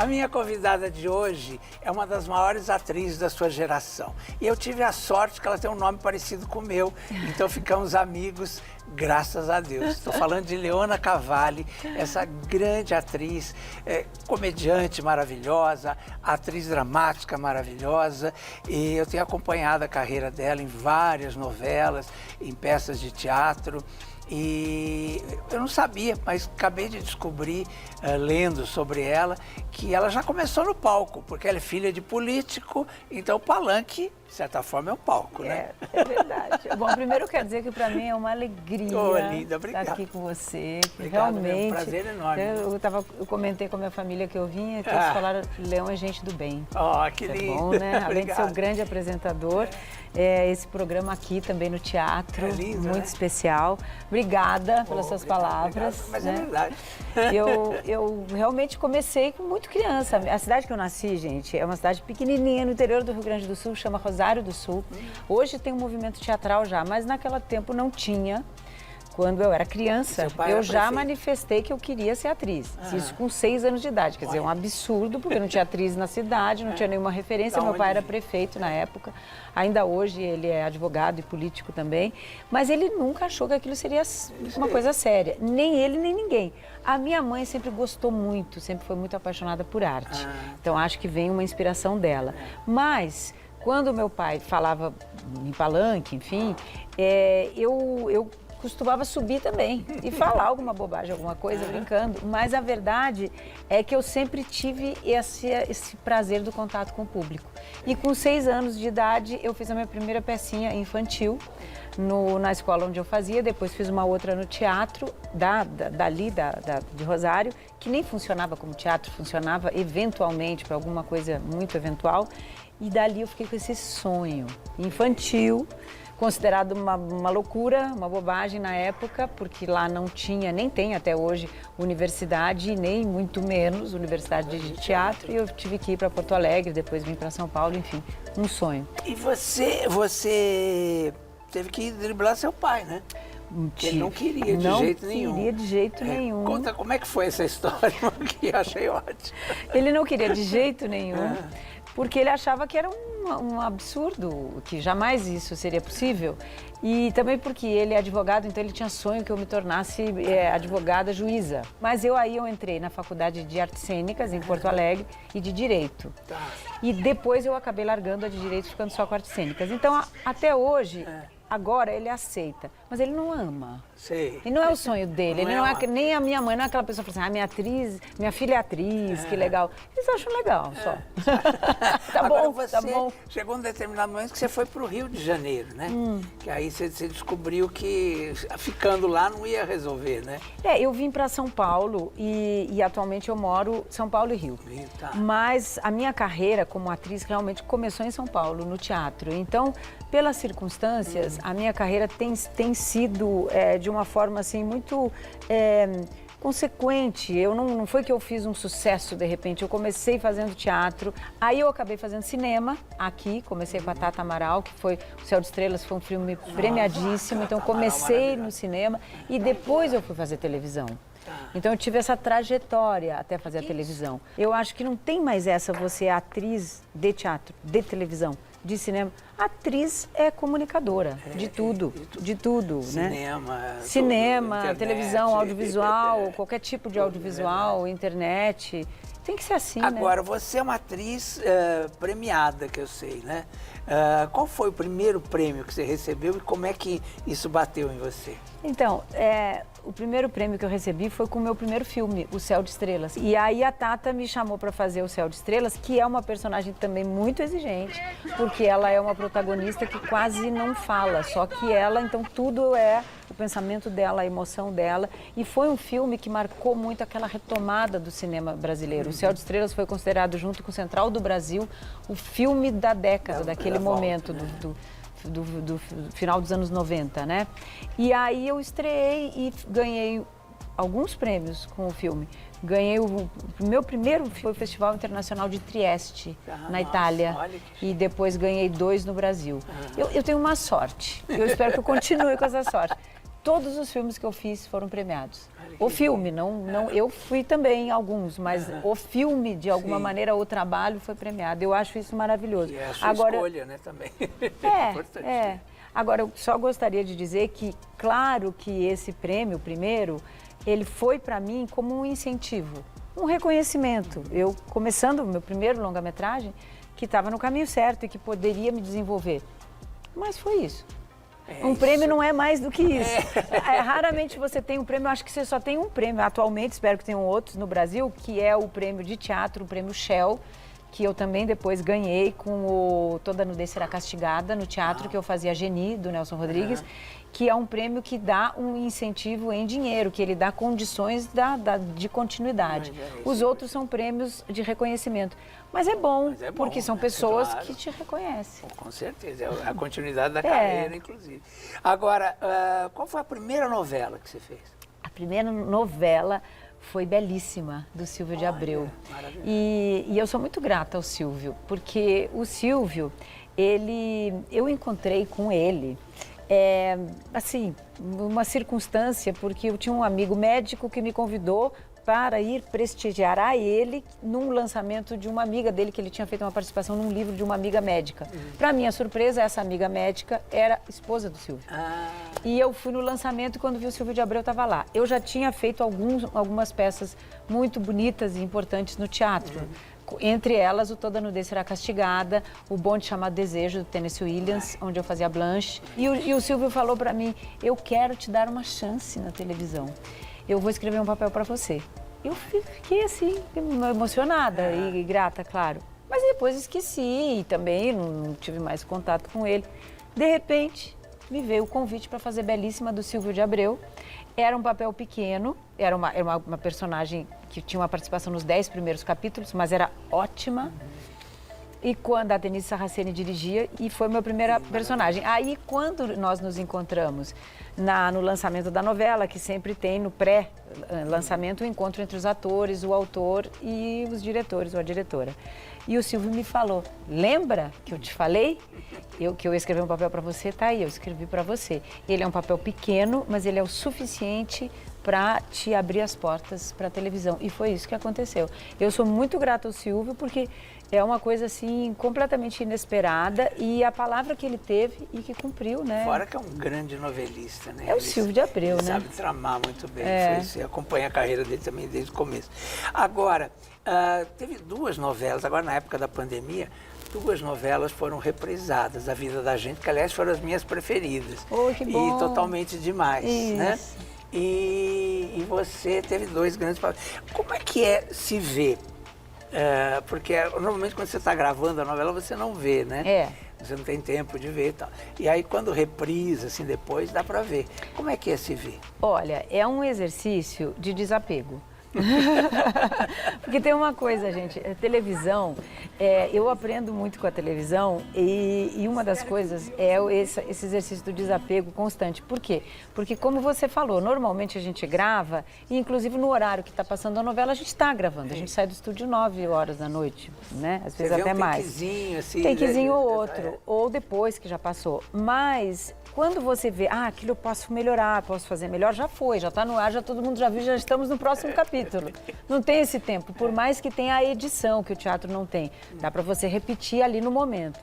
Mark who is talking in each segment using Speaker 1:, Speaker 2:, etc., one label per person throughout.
Speaker 1: A minha convidada de hoje é uma das maiores atrizes da sua geração. E eu tive a sorte que ela tem um nome parecido com o meu, então ficamos amigos, graças a Deus. Estou falando de Leona Cavalli, essa grande atriz, comediante maravilhosa, atriz dramática maravilhosa. E eu tenho acompanhado a carreira dela em várias novelas, em peças de teatro. E eu não sabia, mas acabei de descobrir, lendo sobre ela, que ela já começou no palco, porque ela é filha de político, então o palanque, de certa forma, é um palco, né?
Speaker 2: É verdade. Bom, primeiro eu quero dizer que para mim é uma alegria
Speaker 1: linda,
Speaker 2: estar aqui com você.
Speaker 1: Obrigado,
Speaker 2: realmente,
Speaker 1: é um prazer enorme.
Speaker 2: Eu comentei com a minha família que eu vinha e todos falaram, Leão é gente do bem.
Speaker 1: Que
Speaker 2: Isso
Speaker 1: lindo.
Speaker 2: É bom, né? Além de ser um grande apresentador, esse programa aqui também no teatro,
Speaker 1: lindo,
Speaker 2: muito
Speaker 1: né?
Speaker 2: especial. Obrigada pelas suas palavras.
Speaker 1: Obrigado, mas
Speaker 2: né?
Speaker 1: é verdade.
Speaker 2: Eu realmente comecei com muito criança. A cidade que eu nasci, gente, é uma cidade pequenininha no interior do Rio Grande do Sul, chama Rosário do Sul. Hoje tem um movimento teatral já, mas naquele tempo não tinha. Quando eu era criança, eu já manifestei que eu queria ser atriz. Isso com 6 anos de idade. Quer dizer, um absurdo, porque não tinha atriz na cidade, não tinha nenhuma referência. Meu pai era prefeito na época. Ainda hoje ele é advogado e político também. Mas ele nunca achou que aquilo seria uma coisa séria. Nem ele, nem ninguém. A minha mãe sempre gostou muito, sempre foi muito apaixonada por arte. Então acho que vem uma inspiração dela. Mas quando meu pai falava em palanque, enfim, eu costumava subir também e falar alguma bobagem, alguma coisa, brincando. Mas a verdade é que eu sempre tive esse prazer do contato com o público. E com 6 anos de idade, eu fiz a minha primeira pecinha infantil na escola onde eu fazia. Depois fiz uma outra no teatro, de Rosário, que nem funcionava como teatro, funcionava eventualmente para alguma coisa muito eventual. E dali eu fiquei com esse sonho infantil, considerado uma loucura, uma bobagem na época, porque lá não tinha, nem tem até hoje, universidade, nem muito menos universidade de teatro, e eu tive que ir para Porto Alegre, depois vim para São Paulo, enfim, um sonho.
Speaker 1: E você teve que driblar seu pai, né? Ele não queria de jeito nenhum.
Speaker 2: Não queria de jeito nenhum.
Speaker 1: Conta como é que foi essa história, que eu achei ótimo.
Speaker 2: Ele não queria de jeito nenhum. Porque ele achava que era um absurdo, que jamais isso seria possível. E também porque ele é advogado, então ele tinha sonho que eu me tornasse advogada juíza. Mas eu entrei na Faculdade de Artes Cênicas, em Porto Alegre, e de Direito. E depois eu acabei largando a de Direito, ficando só com Artes Cênicas. Então, até hoje, agora ele aceita, mas ele não ama.
Speaker 1: Sei.
Speaker 2: E não é o sonho dele, ele não é, nem a minha mãe, não é aquela pessoa que fala assim, minha filha é atriz, que legal. Eles acham legal, só.
Speaker 1: Agora
Speaker 2: bom, tá bom.
Speaker 1: Chegou um determinado momento que você foi para o Rio de Janeiro, né? Que aí você descobriu que ficando lá não ia resolver, né?
Speaker 2: Eu vim para São Paulo e atualmente eu moro São Paulo e Rio. Mas a minha carreira como atriz realmente começou em São Paulo, no teatro. Então, pelas circunstâncias, a minha carreira tem sido de uma forma assim muito consequente. Não foi que eu fiz um sucesso de repente, eu comecei fazendo teatro, aí eu acabei fazendo cinema aqui, comecei com a Tata Amaral, que foi O Céu de Estrelas, foi um filme premiadíssimo, então comecei no cinema e depois eu fui fazer televisão. Então eu tive essa trajetória até fazer a televisão. Eu acho que não tem mais você é atriz de teatro, de televisão, de cinema. Atriz é comunicadora de tudo, né? Cinema,
Speaker 1: internet,
Speaker 2: televisão, audiovisual, qualquer tipo de audiovisual, internet. Tem que ser assim, né?
Speaker 1: Agora, você é uma atriz premiada, que eu sei, né? Qual foi o primeiro prêmio que você recebeu e como é que isso bateu em você?
Speaker 2: Então, o primeiro prêmio que eu recebi foi com o meu primeiro filme, O Céu de Estrelas. E aí a Tata me chamou para fazer O Céu de Estrelas, que é uma personagem também muito exigente, porque ela é uma protagonista que quase não fala, só que ela, então tudo é o pensamento dela, a emoção dela. E foi um filme que marcou muito aquela retomada do cinema brasileiro. O Céu de Estrelas foi considerado, junto com o Central do Brasil, o filme da década, daquele momento, do final dos anos 90, né? E aí eu estreei e ganhei alguns prêmios com o filme. Ganhei o meu primeiro foi o Festival Internacional de Trieste, na Itália. E depois ganhei 2 no Brasil. Eu tenho uma sorte. Eu espero que eu continue com essa sorte. Todos os filmes que eu fiz foram premiados. O filme, não, eu fui também em alguns, mas o filme, de alguma maneira, o trabalho foi premiado. Eu acho isso maravilhoso.
Speaker 1: E é a sua escolha, né, também. Importante.
Speaker 2: Agora, eu só gostaria de dizer que, claro que esse prêmio, o primeiro, ele foi para mim como um incentivo, um reconhecimento. Eu, começando o meu primeiro longa-metragem, que estava no caminho certo e que poderia me desenvolver. Mas foi isso. Um prêmio não é mais do que isso. Raramente você tem um prêmio, eu acho que você só tem um prêmio. Atualmente, espero que tenham outros no Brasil, que é o prêmio de teatro, o prêmio Shell, que eu também depois ganhei com o Toda Nudez Será Castigada, no teatro que eu fazia a Geni, do Nelson Rodrigues, que é um prêmio que dá um incentivo em dinheiro, que ele dá condições de continuidade. Os outros são prêmios de reconhecimento. Mas é bom, porque são pessoas que te reconhecem.
Speaker 1: Com certeza, é a continuidade da carreira, inclusive. Agora, qual foi a primeira novela que você fez?
Speaker 2: A primeira novela foi Belíssima, do Silvio de Abreu. E eu sou muito grata ao Silvio, porque o Silvio, eu encontrei com ele, assim, uma circunstância, porque eu tinha um amigo médico que me convidou para ir prestigiar a ele num lançamento de uma amiga dele, que ele tinha feito uma participação num livro de uma amiga médica. Para minha surpresa, essa amiga médica era esposa do Silvio. E eu fui no lançamento e quando vi o Silvio de Abreu estava lá. Eu já tinha feito algumas peças muito bonitas e importantes no teatro. Entre elas, o Toda Nudez Será Castigada, o Bonde Chamado Desejo, do Tennessee Williams, onde eu fazia Blanche. E o Silvio falou para mim, eu quero te dar uma chance na televisão. Eu vou escrever um papel para você. Eu fiquei assim, emocionada e grata, claro. Mas depois esqueci e também não tive mais contato com ele. De repente, me veio o convite para fazer Belíssima, do Silvio de Abreu. Era um papel pequeno, era uma personagem que tinha uma participação nos 10 primeiros capítulos, mas era ótima. E quando a Denise Sarraceni dirigia, e foi meu primeira personagem. Aí, quando nós nos encontramos no lançamento da novela, que sempre tem no pré-lançamento o encontro entre os atores, o autor e os diretores ou a diretora. E o Silvio me falou, lembra que eu te falei que eu ia escrever um papel para você? Tá aí, eu escrevi para você. Ele é um papel pequeno, mas ele é o suficiente para te abrir as portas para a televisão. E foi isso que aconteceu. Eu sou muito grata ao Silvio, porque é uma coisa assim completamente inesperada e a palavra que ele teve e que cumpriu, né?
Speaker 1: Fora que é um grande novelista, né?
Speaker 2: É o Silvio de Abreu, né?
Speaker 1: Sabe tramar muito bem. Você acompanha a carreira dele também desde o começo. Agora, teve duas novelas, agora na época da pandemia, duas novelas foram reprisadas, A Vida da Gente, que aliás foram as minhas preferidas.
Speaker 2: Oh, que bom!
Speaker 1: E totalmente demais, né? E você teve dois grandes papéis. Como é que é se ver? Porque normalmente quando você está gravando a novela você não vê, né? Você não tem tempo de ver e tal. E aí quando reprisa, assim, depois dá para ver. Como é que é se ver?
Speaker 2: Olha, é um exercício de desapego. Porque tem uma coisa, gente, televisão, eu aprendo muito com a televisão e uma das coisas é esse exercício do desapego constante. Por quê? Porque como você falou, normalmente a gente grava e inclusive no horário que está passando a novela a gente está gravando. A gente sai do estúdio 9 horas da noite, né? Às vezes até mais.
Speaker 1: Takezinho, assim.
Speaker 2: Takezinho ou outro, ou depois que já passou. Mas quando você vê, aquilo eu posso melhorar, posso fazer melhor, já foi, já está no ar, já todo mundo já viu, já estamos no próximo capítulo. Não tem esse tempo, por mais que tenha a edição que o teatro não tem. Dá para você repetir ali no momento.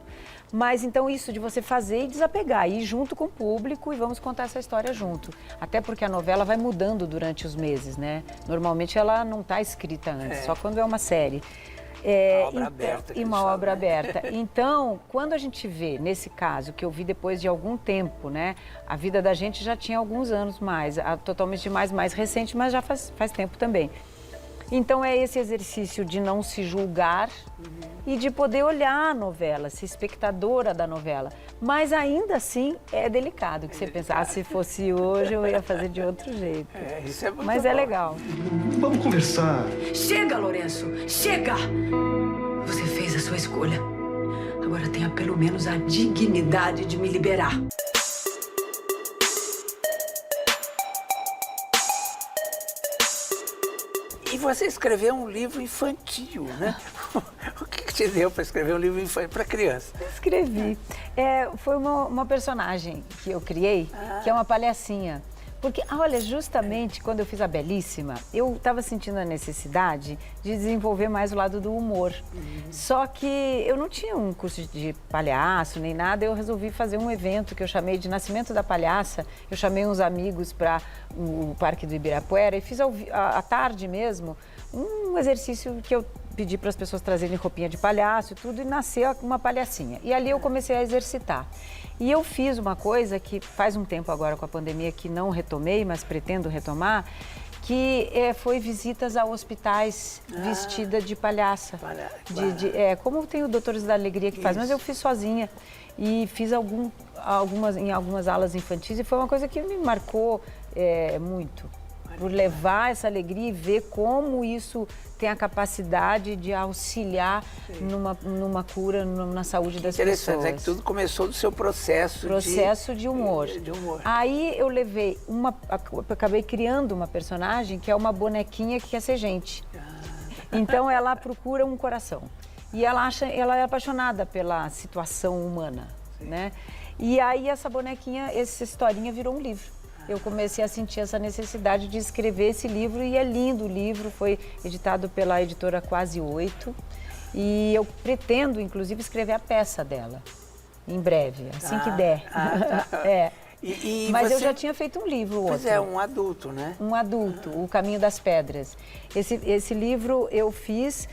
Speaker 2: Mas então isso de você fazer e desapegar, ir junto com o público e vamos contar essa história junto. Até porque a novela vai mudando durante os meses, né? Normalmente ela não está escrita antes, só quando é uma série.
Speaker 1: Uma obra aberta.
Speaker 2: E uma obra aberta. Então, quando a gente vê, nesse caso, que eu vi depois de algum tempo, né? A Vida da Gente já tinha alguns anos mais, totalmente mais recente, mas já faz tempo também. Então é esse exercício de não se julgar e de poder olhar a novela, ser espectadora da novela. Mas ainda assim é delicado, que você pensa, se fosse hoje eu ia fazer de outro jeito.
Speaker 1: Isso é muito
Speaker 2: Mas
Speaker 1: bom.
Speaker 2: é legal.
Speaker 3: Vamos conversar.
Speaker 4: Chega, Lourenço! Chega! Você fez a sua escolha. Agora tenha pelo menos a dignidade de me liberar.
Speaker 1: E você escreveu um livro infantil, né? O que te deu para escrever um livro infantil para criança?
Speaker 2: Escrevi. Foi uma personagem que eu criei, que é uma palhacinha. Porque, olha, justamente quando eu fiz a Belíssima, eu estava sentindo a necessidade de desenvolver mais o lado do humor. Só que eu não tinha um curso de palhaço nem nada, eu resolvi fazer um evento que eu chamei de Nascimento da Palhaça. Eu chamei uns amigos para o Parque do Ibirapuera e fiz à tarde mesmo um exercício que eu pedi para as pessoas trazerem roupinha de palhaço e tudo, e nasceu uma palhacinha. E ali eu comecei a exercitar. E eu fiz uma coisa que faz um tempo agora com a pandemia que não retomei, mas pretendo retomar, que foi visitas a hospitais vestida de palhaça. Como tem o Doutores da Alegria que faz, mas eu fiz sozinha. E fiz em algumas alas infantis e foi uma coisa que me marcou muito. Por levar essa alegria e ver como isso tem a capacidade de auxiliar numa cura, na saúde das pessoas.
Speaker 1: Interessante, é que tudo começou do seu processo
Speaker 2: de humor. Aí eu acabei criando uma personagem que é uma bonequinha que quer ser gente. Então ela procura um coração. E ela é apaixonada pela situação humana, né? E aí essa bonequinha, essa historinha virou um livro. Eu comecei a sentir essa necessidade de escrever esse livro e é lindo o livro, foi editado pela editora Quase 8 e eu pretendo, inclusive, escrever a peça dela, em breve, assim que der. Mas eu já tinha feito um livro,
Speaker 1: Pois é, um adulto, né?
Speaker 2: Um adulto, O Caminho das Pedras. Esse livro eu fiz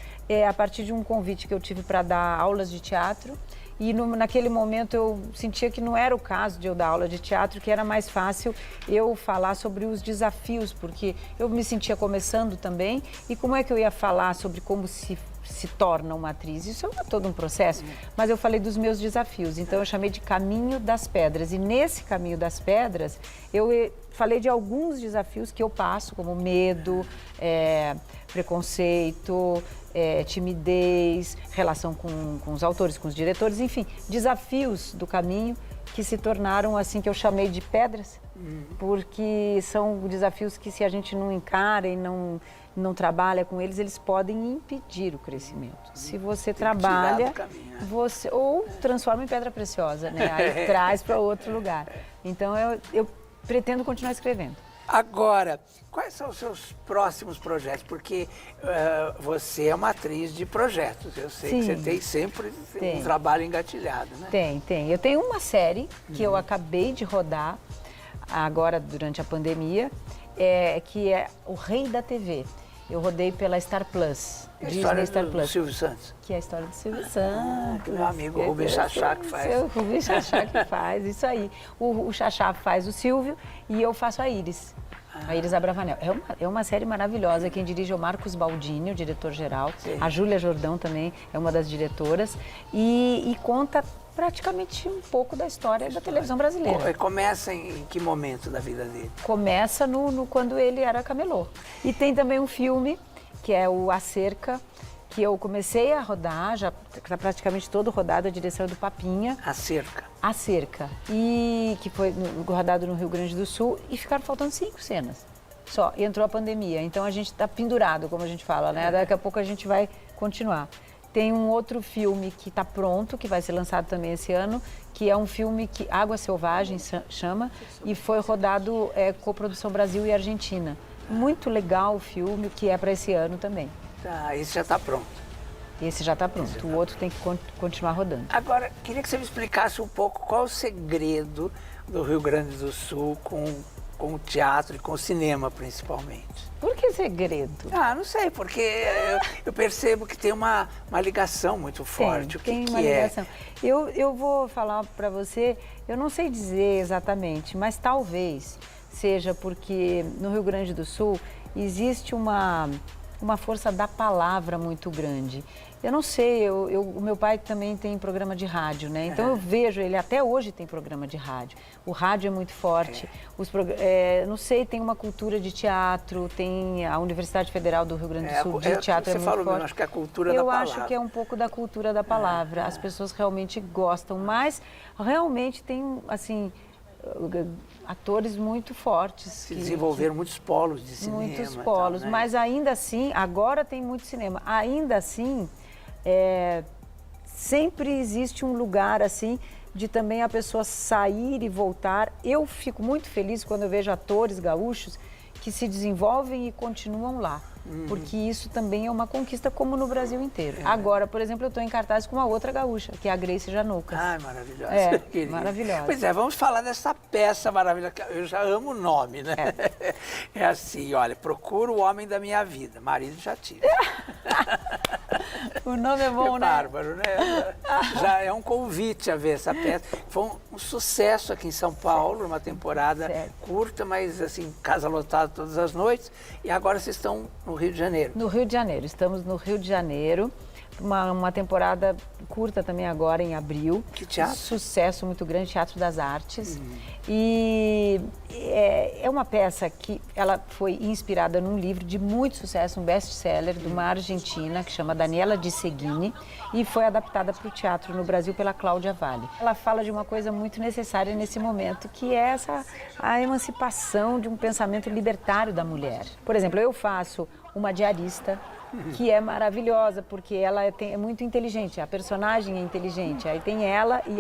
Speaker 2: a partir de um convite que eu tive para dar aulas de teatro. E naquele momento eu sentia que não era o caso de eu dar aula de teatro, que era mais fácil eu falar sobre os desafios, porque eu me sentia começando também. E como é que eu ia falar sobre como se torna uma atriz? Isso é todo um processo, mas eu falei dos meus desafios. Então eu chamei de Caminho das Pedras. E nesse Caminho das Pedras eu falei de alguns desafios que eu passo, como medo, preconceito, timidez, relação com os autores, com os diretores, enfim, desafios do caminho que se tornaram assim que eu chamei de pedras, porque são desafios que se a gente não encara e não trabalha com eles, eles podem impedir o crescimento. Se você trabalha, você ou transforma em pedra preciosa, né? Aí traz para outro lugar. Então eu pretendo continuar escrevendo.
Speaker 1: Agora, quais são os seus próximos projetos? Porque você é uma atriz de projetos. Eu sei que você tem sempre um trabalho engatilhado, né?
Speaker 2: Tem. Eu tenho uma série que eu acabei de rodar agora durante a pandemia, que é O Rei da TV. Eu rodei pela Star Plus.
Speaker 1: A história do Silvio Santos.
Speaker 2: Que é a história do Silvio Santos.
Speaker 1: Meu amigo Rubens Chachá que faz.
Speaker 2: O Rubens Chachá que faz, isso aí. O Chachá faz o Silvio e eu faço a Iris. A Iris Abravanel. É uma série maravilhosa. Quem dirige é o Marcos Baldini, o diretor-geral. A Júlia Jordão também é uma das diretoras. E conta praticamente um pouco da história da televisão brasileira.
Speaker 1: Começa em que momento da vida dele?
Speaker 2: Começa quando ele era camelô. E tem também um filme, que é o A Cerca, que eu comecei a rodar, já está praticamente todo rodado, a direção do Papinha.
Speaker 1: A Cerca.
Speaker 2: A Cerca. E que foi rodado no Rio Grande do Sul e ficaram faltando 5 cenas só. E entrou a pandemia, então a gente está pendurado, como a gente fala, né? Daqui a pouco a gente vai continuar. Tem um outro filme que está pronto, que vai ser lançado também esse ano, que é um filme que Água Selvagem chama, e foi rodado coprodução Brasil e Argentina. Muito legal o filme, que é para esse ano também.
Speaker 1: Tá, esse já está pronto.
Speaker 2: Esse já está pronto, o outro tem que continuar rodando.
Speaker 1: Agora, queria que você me explicasse um pouco qual o segredo do Rio Grande do Sul com o teatro e com o cinema, principalmente.
Speaker 2: Por que segredo?
Speaker 1: Não sei, porque eu percebo que tem uma ligação muito forte.
Speaker 2: Tem uma ligação. Eu vou falar para você, eu não sei dizer exatamente, mas talvez seja porque no Rio Grande do Sul existe uma força da palavra muito grande. Eu não sei, o meu pai também tem programa de rádio, né? Então eu vejo, ele até hoje tem programa de rádio. O rádio é muito forte. Não sei, tem uma cultura de teatro, tem a Universidade Federal do Rio Grande do Sul de teatro é muito forte.
Speaker 1: Mesmo, acho que é a cultura da palavra.
Speaker 2: Eu acho que é um pouco da cultura da palavra. As pessoas realmente gostam, mas realmente tem, assim, atores muito fortes.
Speaker 1: Se desenvolveram muitos polos de cinema.
Speaker 2: Muitos polos,
Speaker 1: né?
Speaker 2: Mas ainda assim, agora tem muito cinema. Ainda assim, sempre existe um lugar assim de também a pessoa sair e voltar. Eu fico muito feliz quando eu vejo atores gaúchos que se desenvolvem e continuam lá. Porque isso também é uma conquista, como no Brasil inteiro. Agora, por exemplo, eu estou em cartaz com uma outra gaúcha, que é a Grace Janucas.
Speaker 1: Ai, maravilhosa.
Speaker 2: É,
Speaker 1: querida.
Speaker 2: maravilhosa.
Speaker 1: Pois é, vamos falar dessa peça maravilhosa. Eu já amo o nome, né? É assim, olha, procuro o homem da minha vida. Marido já tive.
Speaker 2: O nome é bom, né?
Speaker 1: Bárbaro, né? Já é um convite a ver essa peça. Foi um sucesso aqui em São Paulo, uma temporada curta, mas assim, casa lotada todas as noites. E agora vocês estão no Rio de Janeiro.
Speaker 2: No Rio de Janeiro, estamos no Rio de Janeiro, uma temporada curta também agora em abril.
Speaker 1: Que teatro?
Speaker 2: Sucesso muito grande, Teatro das Artes. E é uma peça que ela foi inspirada num livro de muito sucesso, um best-seller de uma argentina que chama Daniela Di Seguini e foi adaptada para o teatro no Brasil pela Cláudia Valle. Ela fala de uma coisa muito necessária nesse momento, que é a emancipação de um pensamento libertário da mulher. Por exemplo, eu faço uma diarista que é maravilhosa, porque ela é muito inteligente, a personagem é inteligente. Aí tem ela e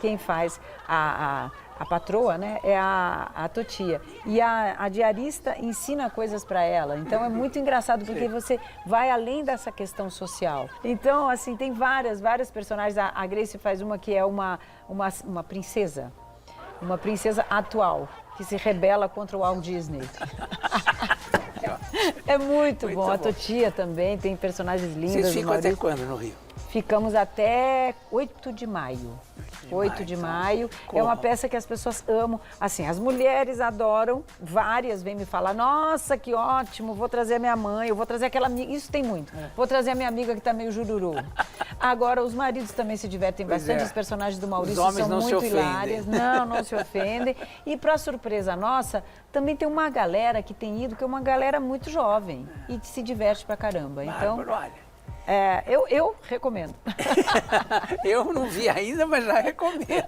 Speaker 2: quem faz a patroa, né, é a Totia. E a diarista ensina coisas para ela. Então é muito engraçado, porque você vai além dessa questão social. Então, assim, tem várias personagens. A Grace faz uma que é uma princesa. Uma princesa atual, que se rebela contra o Walt Disney. É muito bom. A Totia também tem personagens lindas.
Speaker 1: Vocês ficam até quando no Rio?
Speaker 2: Ficamos até 8 de maio. 8 de maio. É uma peça que as pessoas amam. Assim, as mulheres adoram, várias vêm me falar, nossa, que ótimo, vou trazer a minha mãe, eu vou trazer aquela amiga, isso tem muito. Vou trazer a minha amiga que tá meio jururu. Agora, os maridos também se divertem bastante, os personagens do Maurício são muito hilárias. Não se ofendem. E para surpresa nossa, também tem uma galera que tem ido, que é uma galera muito jovem e que se diverte pra caramba. Então,
Speaker 1: olha.
Speaker 2: Eu recomendo.
Speaker 1: Eu não vi ainda, mas já recomendo,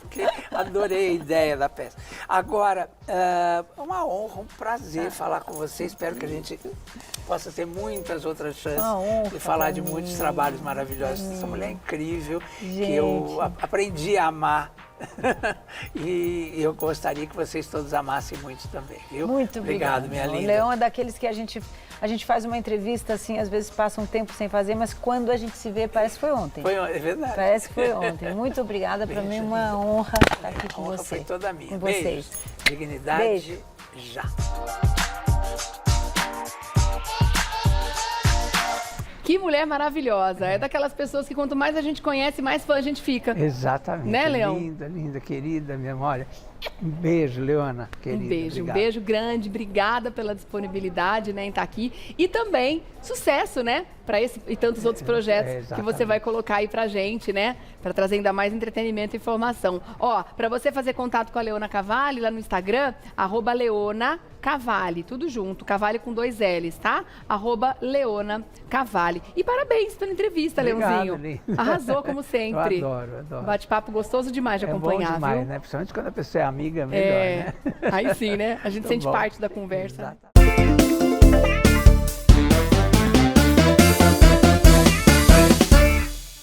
Speaker 1: porque adorei a ideia da peça. Agora, é uma honra, um prazer falar com você. Espero que a gente possa ter muitas outras chances de falar de muitos trabalhos maravilhosos. Essa mulher é incrível, que eu aprendi a amar. E eu gostaria que vocês todos amassem muito também, viu?
Speaker 2: Muito
Speaker 1: obrigado, minha linda.
Speaker 2: O Leão é daqueles que a gente faz uma entrevista assim, às vezes passa um tempo sem fazer, mas quando a gente se vê, parece que foi ontem.
Speaker 1: É verdade.
Speaker 2: Parece que foi ontem. Muito obrigada, para mim é uma honra estar aqui com você.
Speaker 1: Foi toda minha.
Speaker 2: Com vocês.
Speaker 1: Dignidade.
Speaker 2: Beijo.
Speaker 1: Já.
Speaker 5: Que mulher maravilhosa. É daquelas pessoas que quanto mais a gente conhece, mais fã a gente fica.
Speaker 1: Exatamente.
Speaker 5: Né, Leão?
Speaker 1: Linda, linda, querida, minha olha. Um beijo, Leona, querida.
Speaker 5: Um beijo grande. Obrigada pela disponibilidade, né, em estar aqui. E também sucesso, né, para esse e tantos outros projetos que você vai colocar aí pra gente, né, para trazer ainda mais entretenimento e informação. Ó, para você fazer contato com a Leona Cavalli lá no Instagram, @Leona Cavalli, tudo junto, Cavalli com 2 L's, tá? @Leona Cavalli. E parabéns pela entrevista,
Speaker 1: Obrigado,
Speaker 5: Leãozinho.
Speaker 1: Lê.
Speaker 5: Arrasou como sempre.
Speaker 1: Eu adoro.
Speaker 5: Bate-papo gostoso demais de acompanhar,
Speaker 1: bom demais,
Speaker 5: viu?
Speaker 1: né? Principalmente quando a pessoa é amiga, melhor, né?
Speaker 5: Aí sim, né? A gente sente
Speaker 1: Bom.
Speaker 5: parte da conversa.
Speaker 1: Exatamente.